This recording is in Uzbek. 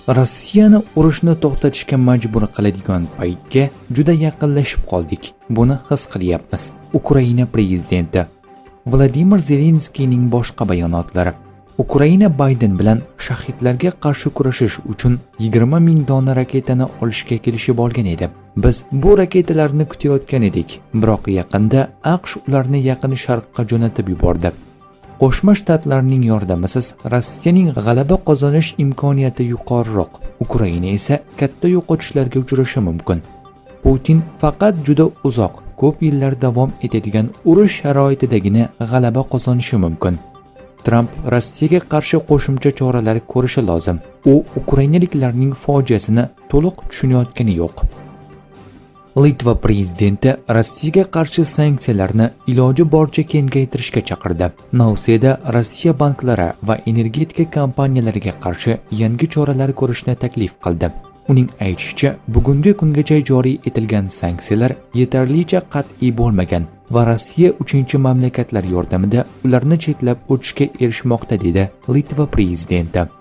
Rossiyani urushni to'xtatishga majbur qiladigan paytga juda yaqinlashib qoldik. Buni his qilyapmiz. Ukraina prezidenti Vladimir Zelenskiyning boshqa bayonotlari. Ukraina Bayden bilan shahidlarga qarshi kurashish uchun 20 ming dona raketani olishga kelishib olgan edi. Biz bu raketalarni kutayotgan edik, biroq yaqinda AQSh ularni Yaqin Sharqqa jo'natib yubordi. Qo'shma Shtatlarning yordamisiz Rossiyaning g'alaba qozonish imkoniyati yuqoriroq, Ukraina esa katta yo'qotishlarga uchrashi mumkin. Putin faqat juda uzoq, ko'p yillar davom etadigan urush sharoitidagina g'alaba qozonishi mumkin. Tramp Rossiyaga qarshi qo'shimcha choralar ko'rishi lozim. U ukrainaliklarning fojiasini to'liq tushunayotgani yo'q. Litva prezidenti Rossiyaga qarshi sanksiyalarni iloji boricha kengaytirishga chaqirdi. Nauseda Rossiya banklari va energetika kompaniyalariga qarshi yangi choralar ko'rishni taklif qildi. Uning aytishicha, bugungi kungacha joriy etilgan sanksiyalar yetarlicha qat'iy bo'lmagan va Rossiya 3-mamlakatlar yordamida ularni chetlab o'tishga erishmoqda dedi Litva prezidenti.